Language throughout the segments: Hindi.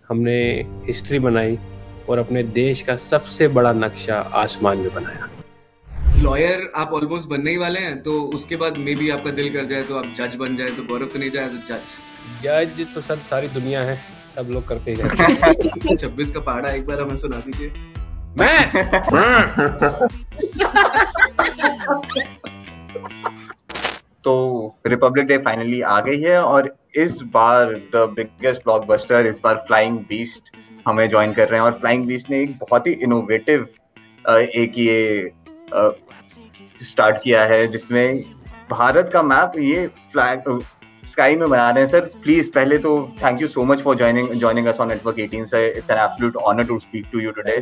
हमने हिस्ट्री बनाई और अपने देश का सबसे बड़ा नक्शा आसमान में बनाया। लॉयर आप ऑलमोस्ट बनने ही वाले हैं, तो उसके बाद मे बी आपका दिल कर जाए तो आप जज बन जाए, तो गौरव तो नहीं जाए एज अ जज? जज तो सब सारी दुनिया है, सब लोग करते ही रहते हैं। 26 का पहाड़ा एक बार हमें सुना दीजिए। तो रिपब्लिक डे फाइनली आ गई है और इस बार द बिगेस्ट ब्लॉकबस्टर, इस बार फ्लाइंग बीस्ट हमें ज्वाइन कर रहे हैं। और फ्लाइंग बीस्ट ने एक बहुत ही इनोवेटिव एक ये स्टार्ट किया है जिसमें भारत का मैप ये फ्लैग स्काई में बना रहे हैं। सर प्लीज पहले तो thank you so much for joining us on Network 18 sir. It's an absolute honor to speak to you today.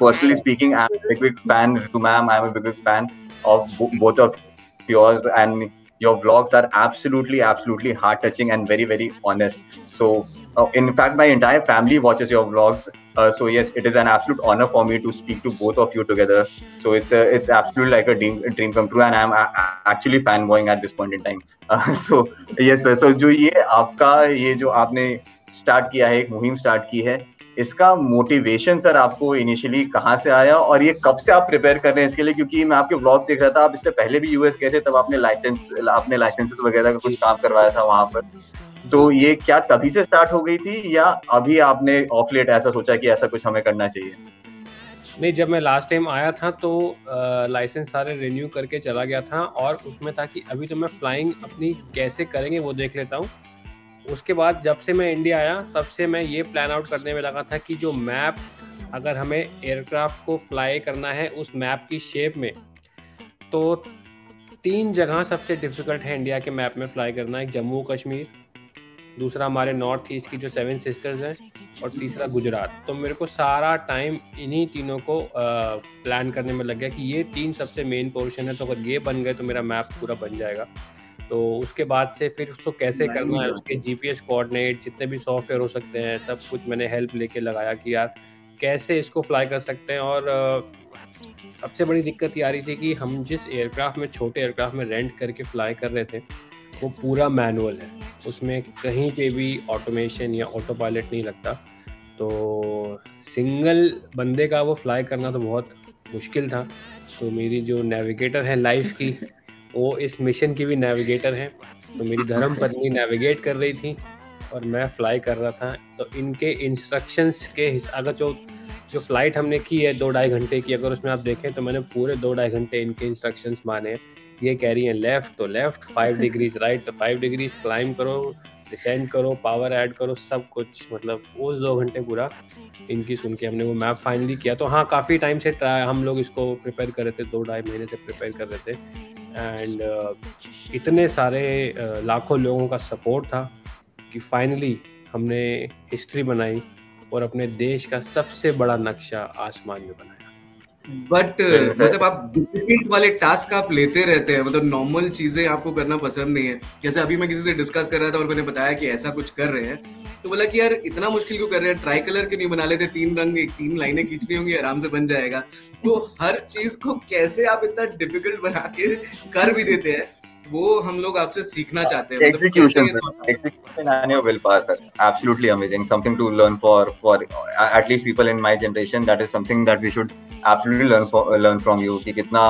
Personally speaking, I'm a big fan, Ritu ma'am. I'm a big fan of both of yours, and your vlogs are absolutely heart touching and very honest. So in fact my entire family watches your vlogs, so yes, it is an absolute honor for me to speak to both of you together. So it's absolutely like a dream come true, and I'm actually fanboying at this point in time. So yes sir, so जो ये आपका ये जो आपने स्टार्ट किया है, एक मुहिम स्टार्ट की है, इसका मोटिवेशन सर आपको इनिशियली कहाँ से आया और ये कब से आप प्रिपेयर कर रहे हैं इसके लिए? क्योंकि मैं आपके व्लॉग्स देख रहा था, आप इससे पहले भी यूएस गए थे, तब आपने लाइसेंसेस वगैरह का कुछ काम करवाया था वहां पर। तो ये क्या तभी से स्टार्ट हो गई थी या अभी आपने ऑफ लेट ऐसा सोचा कि ऐसा कुछ हमें करना चाहिए? नहीं, जब मैं लास्ट टाइम आया था तो लाइसेंस सारे रिन्यू करके चला गया था और उसमें था कि अभी तो मैं फ्लाइंग अपनी कैसे करेंगे वो देख लेता हूँ। उसके बाद जब से मैं इंडिया आया तब से मैं ये प्लान आउट करने में लगा था कि जो मैप, अगर हमें एयरक्राफ्ट को फ्लाई करना है उस मैप की शेप में, तो 3 जगह सबसे डिफ़िकल्ट है इंडिया के मैप में फ्लाई करना। एक जम्मू कश्मीर, दूसरा हमारे नॉर्थ ईस्ट की जो 7 सिस्टर्स हैं, और तीसरा गुजरात। तो मेरे को सारा टाइम इन्हीं तीनों को प्लान करने में लग गया कि ये 3 सबसे मेन पोर्शन है, तो अगर ये बन गए तो मेरा मैप पूरा बन जाएगा। तो उसके बाद से फिर उसको कैसे करना है, उसके जीपीएस कोऑर्डिनेट, जितने भी सॉफ्टवेयर हो सकते हैं, सब कुछ मैंने हेल्प लेके लगाया कि यार कैसे इसको फ्लाई कर सकते हैं। और सबसे बड़ी दिक्कत ये आ रही थी कि हम जिस एयरक्राफ्ट में, छोटे एयरक्राफ्ट में रेंट करके फ्लाई कर रहे थे, वो पूरा मैनुअल है, उसमें कहीं पे भी ऑटोमेशन या ऑटो पायलट नहीं लगता। तो सिंगल बंदे का वो फ्लाई करना तो बहुत मुश्किल था। तो मेरी जो नेविगेटर है लाइफ की, वो इस मिशन की भी नेविगेटर हैं। तो मेरी धर्म पत्नी नेविगेट कर रही थी और मैं फ्लाई कर रहा था। तो इनके इंस्ट्रक्शंस के अगर जो फ्लाइट हमने की है 2-2.5 घंटे की, अगर उसमें आप देखें तो मैंने पूरे 2-2.5 घंटे इनके इंस्ट्रक्शंस माने। ये कह रही हैं लेफ्ट तो लेफ्ट, 5 डिग्रीज राइट तो 5 डिग्रीज, क्लाइंब करो, डिसेंड करो, पावर ऐड करो, सब कुछ। मतलब उस 2 घंटे पूरा इनकी सुन के हमने वो मैप फाइनली किया। तो हाँ, काफ़ी टाइम से हम लोग इसको प्रिपेयर कर रहे थे, 2-2.5 महीने से प्रिपेयर कर रहे थे। एंड इतने सारे लाखों लोगों का सपोर्ट था कि फाइनली हमने हिस्ट्री बनाई और अपने देश का सबसे बड़ा नक्शा आसमान में बनाया। बट मतलब आप डिफिकल्ट वाले टास्क आप लेते रहते हैं, मतलब नॉर्मल चीजें आपको करना पसंद नहीं है। जैसे अभी मैं किसी से डिस्कस कर रहा था और मैंने बताया कि ऐसा कुछ कर रहे हैं, तो बोला कि यार इतना मुश्किल क्यों कर रहे हैं, ट्राई कलर क्यों नहीं बना लेते, 3 रंग 3 लाइनें खींचनी होंगी, आराम से बन जाएगा। तो हर चीज को कैसे आप इतना डिफिकल्ट बना के कर भी देते हैं, वो हम लोग आपसे सीखना चाहते हैं। Execution and your willpower, sir. Absolutely amazing. Something to learn for at least people in my generation. That is something that we should absolutely learn from you. कि कितना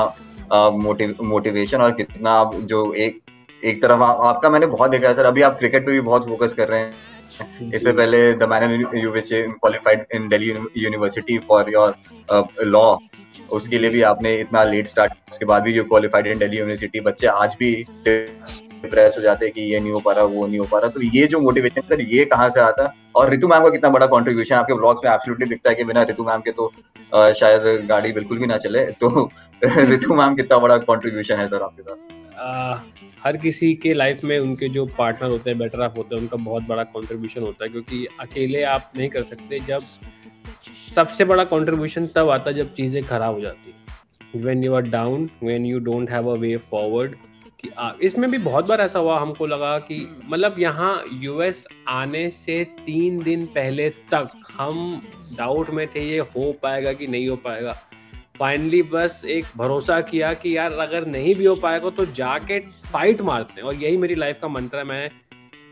मोटिवेशन और कितना जो एक तरफ आपका मैंने बहुत देखा है सर। अभी आप क्रिकेट पे भी बहुत फोकस कर रहे हैं। इससे पहले the manner you which qualified in Delhi university for your law, उसके लिए भी आपने इतना लेट स्टार्ट, उसके बाद भी you qualified in Delhi university. बच्चे आज भी डिप्रेस हो जाते हैं कि ये नहीं हो पा रहा, वो नहीं हो पा रहा। तो ये जो मोटिवेशन सर, ये कहाँ से आता है? और रितु मैम का कितना बड़ा कंट्रीब्यूशन आपके व्लॉग्स में एब्सोल्युटली दिखता है कि बिना रितु मैम के तो शायद गाड़ी बिल्कुल भी ना चले। तो रितु मैम कितना बड़ा कंट्रीब्यूशन है सर आपके साथ? हर किसी के लाइफ में उनके जो पार्टनर होते हैं, बेटर हाफ होते हैं, उनका बहुत बड़ा कंट्रीब्यूशन होता है, क्योंकि अकेले आप नहीं कर सकते। जब सबसे बड़ा कंट्रीब्यूशन तब आता है जब चीज़ें खराब हो जाती हैं, when you are down, when you don't have a way forward. कि इसमें भी बहुत बार ऐसा हुआ, हमको लगा कि मतलब यहाँ यूएस आने से 3 दिन पहले तक हम डाउट में थे, ये हो पाएगा कि नहीं हो पाएगा। फाइनली बस एक भरोसा किया कि यार अगर नहीं भी हो पाएगा तो जाके फाइट मारते हैं। और यही मेरी लाइफ का मंत्र है। ये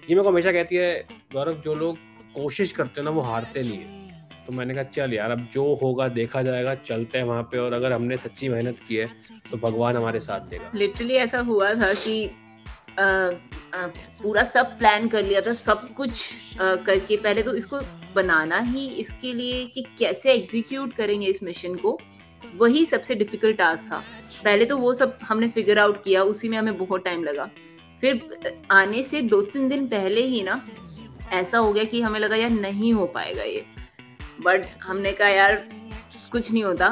मेरे को हमेशा कहती है, गौरव, जो लोग कोशिश करते हैं ना वो हारते नहीं है। तो मैंने कहा चल यार अब जो होगा देखा जाएगा, चलते हैं वहाँ पे, और अगर हमने सच्ची मेहनत की है तो भगवान हमारे साथ देगा। लिटरली ऐसा हुआ था कि पूरा सब प्लान कर लिया था, सब कुछ करके पहले तो इसको बनाना ही इसके लिए कि कैसे एग्जीक्यूट करेंगे इस मिशन को, वही सबसे डिफिकल्ट टास्क था। पहले तो वो सब हमने फिगर आउट किया, उसी में हमें बहुत टाइम लगा। फिर आने से 2-3 दिन पहले ही ना ऐसा हो गया कि हमें लगा यार नहीं हो पाएगा ये, बट हमने कहा यार कुछ नहीं होता,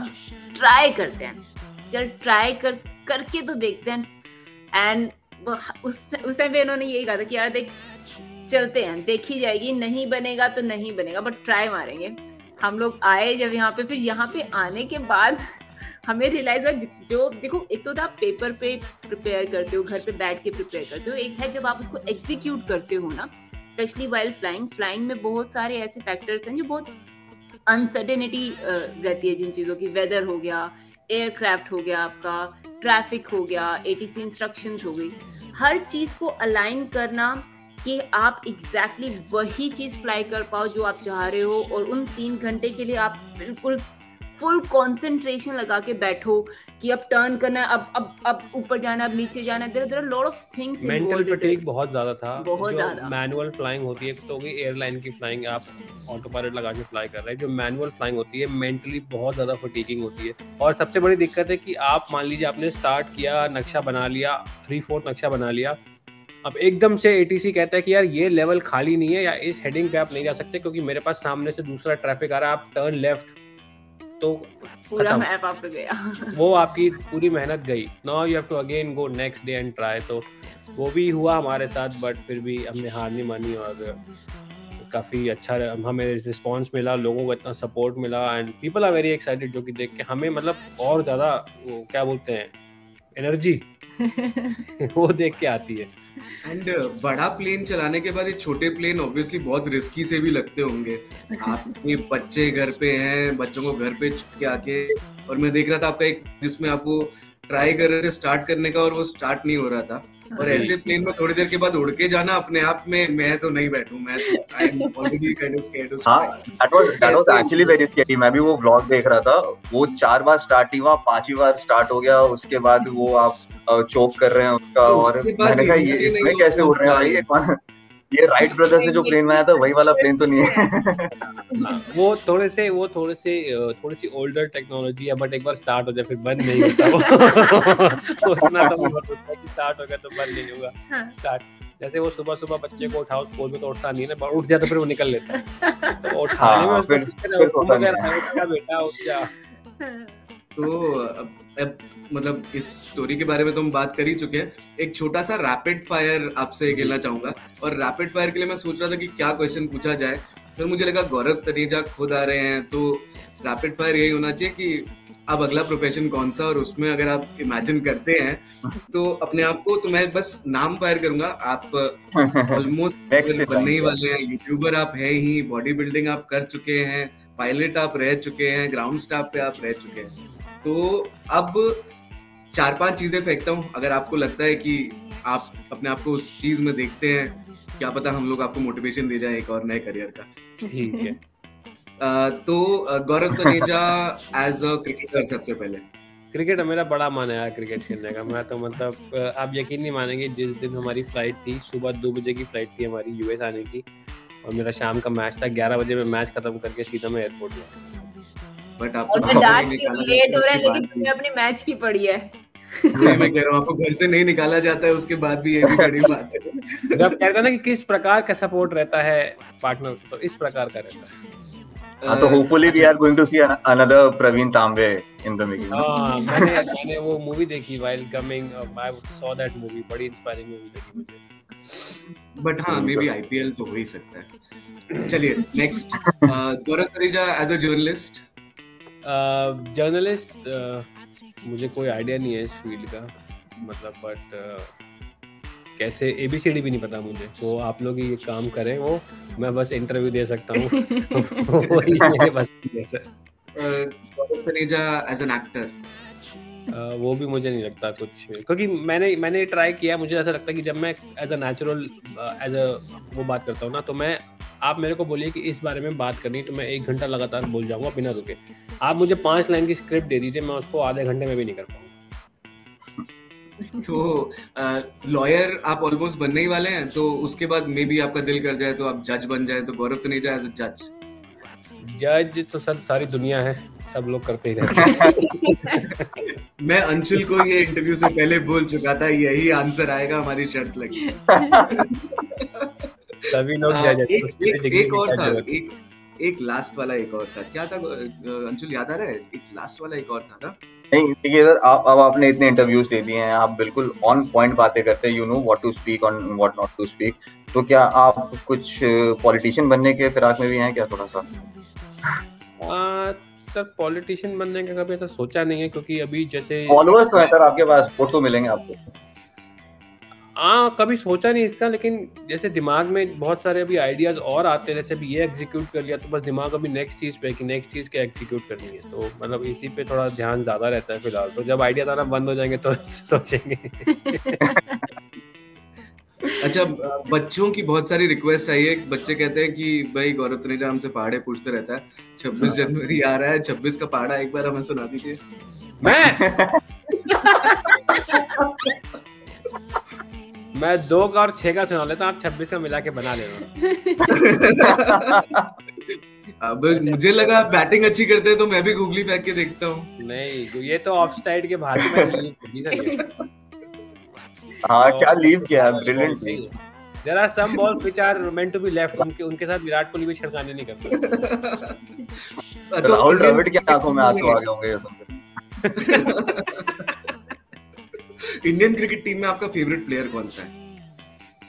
ट्राई करते हैं, चल ट्राई करके तो देखते हैं। एंड उस टाइम पे इन्होंने यही कहा था कि यार देख चलते हैं, देखी जाएगी, नहीं बनेगा तो नहीं बनेगा बट ट्राई मारेंगे। हम लोग आए जब यहाँ पे, फिर यहाँ पे आने के बाद हमें रियलाइज हुआ, जो देखो एक तो आप पेपर पे प्रिपेयर करते हो, घर पे बैठ के प्रिपेयर करते हो, एक है जब आप उसको एग्जीक्यूट करते हो ना, स्पेशली वाइल फ्लाइंग में बहुत सारे ऐसे फैक्टर्स हैं जो बहुत अनसर्टेनिटी रहती है जिन चीज़ों की, वेदर हो गया, एयरक्राफ्ट हो गया, आपका ट्रैफिक हो गया, ATC इंस्ट्रक्शंस हो गई, हर चीज़ को अलाइन करना कि आप एग्जैक्टली वही चीज़ फ्लाई कर पाओ जो आप चाह रहे हो, और उन 3 घंटे के लिए आप बिल्कुल फुल कंसंट्रेशन लगा के बैठो कि अब टर्न करना है, अब ऊपर जाना है, अब नीचे जाना है, there are lot of things involved. Mental fatigue बहुत ज्यादा था, बहुत जो ज्यादा। मैनुअल फ्लाइंग होती है, एक तो होगी एयरलाइन की फ्लाइंग, आप ऑटो पायलट लगा के फ्लाई कर रहे हैं, जो मैनुअल फ्लाइंग होती है मेंटली बहुत ज्यादा फटीगिंग होती है। और सबसे बड़ी दिक्कत है कि आप मान लीजिए आपने स्टार्ट किया, नक्शा बना लिया, 3/4 नक्शा बना लिया, अब एकदम से ATC कहता है कि यार ये लेवल खाली नहीं है या इस हेडिंग पे आप नहीं जा सकते क्योंकि मेरे पास सामने से दूसरा ट्रैफिक आ रहा है, आप टर्न लेफ्ट, तो पूरा मैप आपको गया। वो आपकी पूरी मेहनत गई। Now you have to again go next day and try. तो वो भी हुआ हमारे साथ, बट फिर भी हमने हार नहीं मानी और काफ़ी अच्छा हमें रिस्पांस मिला, लोगों को इतना सपोर्ट मिला and people are very excited, जो कि देख के हमें मतलब और ज़्यादा वो क्या बोलते हैं एनर्जी वो देख के आती है। एंड बड़ा प्लेन चलाने के बाद ये छोटे प्लेन ऑब्वियसली बहुत रिस्की से भी लगते होंगे। आपके बच्चे घर पे हैं, बच्चों को घर पे छुट्टी आके, और मैं देख रहा था आपका एक जिसमें आपको ट्राई कर रहे थे स्टार्ट करने का और वो स्टार्ट नहीं हो रहा था, और ऐसे प्लेन में थोड़ी देर के बाद उड़ के जाना अपने आप में, मैं तो नहीं बैठूं, मैं तो I am already kind of scared of sky. that was actually very scary। मैं भी वो व्लॉग देख रहा था, वो 4 बार स्टार्ट नहीं हुआ, 5वीं बार स्टार्ट हो गया, उसके बाद वो आप चोक कर रहे हैं उसका, और मैंने कहा ये इसमें कैसे उड़ रहे हैं भाई, ये राइट ब्रदर्स ने जो प्लेन बनाया था वही वाला प्लेन तो नहीं है। वो थोड़ी सी ओल्डर टेक्नोलॉजी है, बट एक बार स्टार्ट हो जाए फिर बंद नहीं होता वो उतना तो बहुत होता है कि स्टार्ट हो गया तो बंद नहीं होगा। स्टार्ट जैसे वो सुबह बच्चे को उठाओ स्कूल में तो उठता नहीं है ना, उठ जाए तो फिर वो निकल लेता है, तो उठाने में उसका बेटा उठ जा। तो अब मतलब इस स्टोरी के बारे में तो हम बात कर ही चुके हैं, एक छोटा सा रैपिड फायर आपसे खेलना चाहूंगा, और रैपिड फायर के लिए मैं सोच रहा था कि क्या क्वेश्चन पूछा जाए, फिर मुझे लगा गौरव तनेजा खुद आ रहे हैं तो रैपिड फायर यही होना चाहिए कि अब अगला प्रोफेशन कौन सा, और उसमें अगर आप इमेजिन करते हैं तो अपने आप को, तो मैं बस नाम फायर करूंगा, आप ऑलमोस्ट बनने ही वाले हैं, यूट्यूबर आप है ही, बॉडी बिल्डिंग आप कर चुके हैं, पायलट आप रह चुके हैं, ग्राउंड स्टाफ पे आप रह चुके हैं, तो अब 4-5 चीजें फेंकता हूँ, अगर आपको लगता है कि आप अपने आप को उस चीज में देखते हैं, क्या पता हम लोग आपको मोटिवेशन दे जाए एक और नए करियर का। ठीक है। तो गौरव तनेजा एज अ क्रिकेटर, सबसे पहले क्रिकेट मेरा बड़ा मन है यार क्रिकेट खेलने का। मैं तो मतलब आप यकीन नहीं मानेंगे, जिस दिन हमारी फ्लाइट थी, सुबह 2 बजे की फ्लाइट थी हमारी यूएस आने की, और मेरा शाम का मैच था, 11 बजे में मैच खत्म करके सीधा मैं एयरपोर्ट गया। बट आपको लेट हो रहा है, लेकिन तुमने अपने मैच की पढ़ी है। मैं कह रहा हूँ आपको घर से नहीं निकाला जाता है, उसके बाद भी ये भी बड़ी बात है। जब कहता ना कि किस प्रकार का सपोर्ट रहता है पार्टनर, तो इस प्रकार का रहता है। तो hopefully we are going to see another Pravin Tambe in the making. मैंने वो मूवी देखी while coming, I saw that movie, बड़ी इंस्पायरिंग मूवी लगी मुझे। बट हाँ, मे बी IPL तो हो ही सकता है। चलिए next, Gaurav Taneja as a journalist. मुझे कोई आइडिया नहीं है इस फील्ड का, मतलब बट कैसे ABCD भी नहीं पता मुझे, तो आप लोग ये काम करें, वो मैं बस इंटरव्यू दे सकता हूँ वही मेरे बस की है sir. Gaurav Taneja as an actor, वो भी मुझे नहीं लगता कुछ, क्योंकि मैंने ट्राई किया, मुझे ऐसा लगता है कि जब मैं एज अ नेचुरल वो बात करता हूँ ना, तो मैं आप मेरे को बोलिए कि इस बारे में बात करनी तो मैं 1 घंटा लगातार बोल जाऊंगा बिना रुके। आप मुझे 5 लाइन की स्क्रिप्ट दे दीजिए, मैं उसको आधे घंटे में भी नहीं कर पाऊंगा। तो लॉयर आप ऑलमोस्ट बनने ही वाले हैं, तो उसके बाद मे बी आपका दिल कर जाए तो आप जज बन जाए, तो गौरव तनेजा एज अ जज? जज तो सर सारी दुनिया है, सब लोग करते ही रहते हैं। मैं अंशुल को ये इंटरव्यू से पहले बोल चुका था, यही आंसर आएगा, हमारी शर्त लगी। सभी लोग जज हैं। एक और था, एक लास्ट वाला एक और था, क्या था अंशुल, याद आ रहा है? एक लास्ट वाला एक और था ना? नहीं देखिए सर, अब आपने इतने इंटरव्यूज दे दिए हैं, आप बिल्कुल ऑन पॉइंट बातें करते हैं, you know what to speak on what not to speak. तो क्या आप कुछ पॉलिटिशियन बनने के फिराक में भी हैं क्या थोड़ा सा? सर पॉलिटिशियन बनने का कभी ऐसा सोचा नहीं है, क्योंकि अभी जैसे फॉलोअर्स तो है सर आपके पास, वोट तो मिलेंगे आपको। कभी सोचा नहीं इसका, लेकिन जैसे दिमाग में बहुत सारे अभी आइडियाज और आते हैं, जैसे अभी ये एग्जीक्यूट कर लिया तो बस दिमाग अभी नेक्स्ट चीज पे कि नेक्स्ट चीज क्या एग्जीक्यूट करनी है, तो मतलब इसी पे थोड़ा ध्यान ज्यादा रहता है फिलहाल। तो जब आइडियाज आना बंद हो जाएंगे तो सोचेंगे। अच्छा, बच्चों की बहुत सारी रिक्वेस्ट आई है, बच्चे कहते हैं कि भाई गौरव तनेजा हमसे पहाड़े पूछते रहता है, 26 जनवरी आ रहा है, 26 का पहाड़ा एक बार हमें सुना दीजिए। मैं 2 का और 6 का सुना लेता, आप 26 का मिला के बना लेना। अब मुझे लगा बैटिंग अच्छी करते हैं तो मैं भी गूगली फेंक के देखता हूँ। नहीं, ये तो ऑफ साइड के बाहर में हाँ, क्या लीव किया, brilliant. There are some balls which are meant to be left, उनके साथ विराट कोहली भी छिड़काने नहीं करता। राहुल द्रविड़ की आंखों में आंसू आ गए होंगे ये सुनकर। इंडियन क्रिकेट टीम में आपका फेवरेट प्लेयर कौन सा है?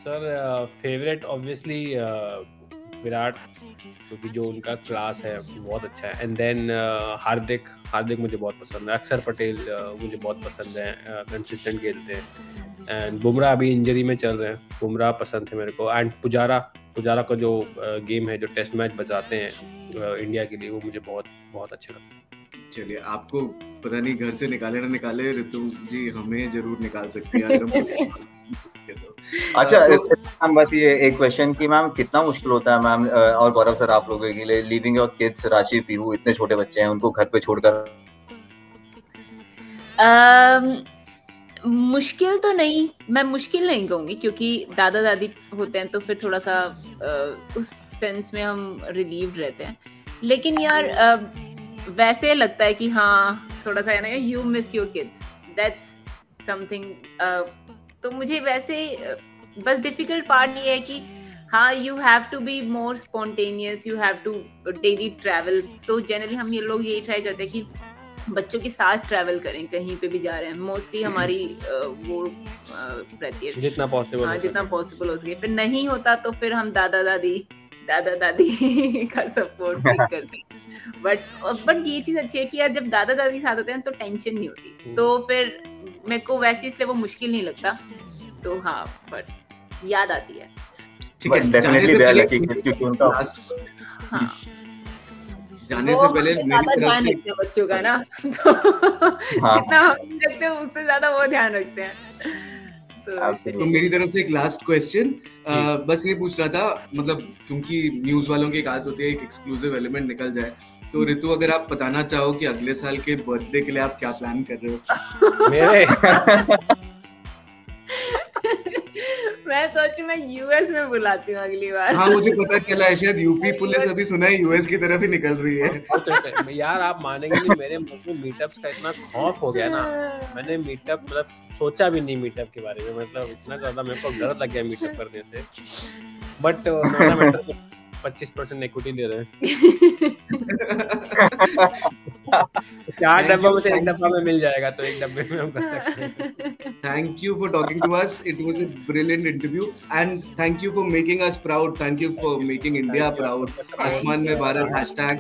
सर फेवरेट ऑब्वियसली विराट, क्योंकि जो उनका क्लास है बहुत अच्छा है। एंड देन हार्दिक मुझे बहुत पसंद है। अक्षर पटेल मुझे बहुत पसंद है, कंसिस्टेंट खेलते हैं। एंड बुमराह अभी इंजरी में चल रहे हैं, बुमराह पसंद है मेरे को। एंड पुजारा का जो गेम है, जो टेस्ट मैच बजाते हैं इंडिया के लिए, वो मुझे बहुत बहुत अच्छे लगते हैं। चलिए, आपको पता नहीं घर से निकाले ना निकाले, ऋतु जी हमें जरूर निकाल सकती है। अच्छा, मैम बस ये एक क्वेश्चन कि मैम कितना मुश्किल होता है मैम और गौरव सर आप लोगों के लिए लीविंग योर किड्स, राशि, पीहू, इतने छोटे बच्चे हैं, उनको घर पे छोड़कर? मुश्किल तो नहीं, मैं मुश्किल नहीं कहूँगी, क्योंकि दादा दादी होते हैं तो फिर थोड़ा सा उस सेंस में हम रिलीव्ड रहते हैं। लेकिन यार वैसे लगता है कि हाँ थोड़ा सा है ना, you miss your kids, that's something. तो मुझे वैसे बस डिफिकल्ट पार्ट ये है कि हाँ, you have to be more spontaneous, you have to daily travel. तो जनरली हम ये लोग यही ट्राई करते हैं कि बच्चों के साथ ट्रैवल करें, कहीं पे भी जा रहे हैं। मोस्टली हमारी वो रहती है जितना पॉसिबल हो सके। फिर नहीं होता तो फिर हम दादा दादी का सपोर्ट करते हैं। बट ये चीज अच्छी है कि यार जब दादा दादी साथ होते हैं तो टेंशन नहीं होती, तो फिर मेरे को वैसे इसलिए वो मुश्किल नहीं लगता। तो हाँ, बट याद आती है। ठीक है, जाने से पहले मेरी तरफ से बच्चों का ना जितना हम रखते हैं उससे ज्यादा वो ध्यान रखते हैं। तो मेरी तरफ से एक लास्ट क्वेश्चन, बस ये पूछ रहा था, मतलब क्योंकि न्यूज वालों की एक आदत होती है एक एक्सक्लूसिव एलिमेंट निकल जाए, तो ऋतु अगर आप बताना चाहो कि अगले साल के बर्थडे के लिए आप क्या प्लान कर रहे हो? मेरे मैं सोच मैं यूएस में बुलाती हूँ अगली बार। हाँ, मुझे पता चला है, शायद यूपी पुलिस अभी सुना है यूएस की तरफ ही निकल रही है। यार आप मानेंगे नहीं, मेरे मुंह में मीटअप्स का इतना खौफ हो गया ना, मैंने मीटअप मतलब सोचा भी नहीं मीटअप के बारे में, मतलब इतना ज्यादा मेरे को डर लग गया मीटअप करने से। बट 25% इक्विटी ले रहे हैं। 4 डब्बा में से 1 डब्बा में मिल जाएगा, तो 1 डब्बे में हम कर सकते हैं। Thank you for talking to us. It was a brilliant interview and thank you for making us proud. Thank you for making India proud. आसमान में भारत हैशटैग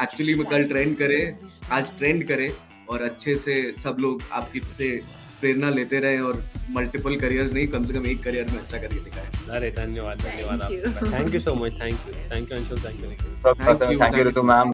एक्चुअली में कल ट्रेंड करे, आज ट्रेंड करे और अच्छे से सब लोग आपकी से प्रेरणा लेते रहे और मल्टीपल करियर्स नहीं, कम से कम एक करियर में अच्छा करके दिखाएं। अरे धन्यवाद आपका, thank you so much, thank you Anshul, thank you Ritu ma'am.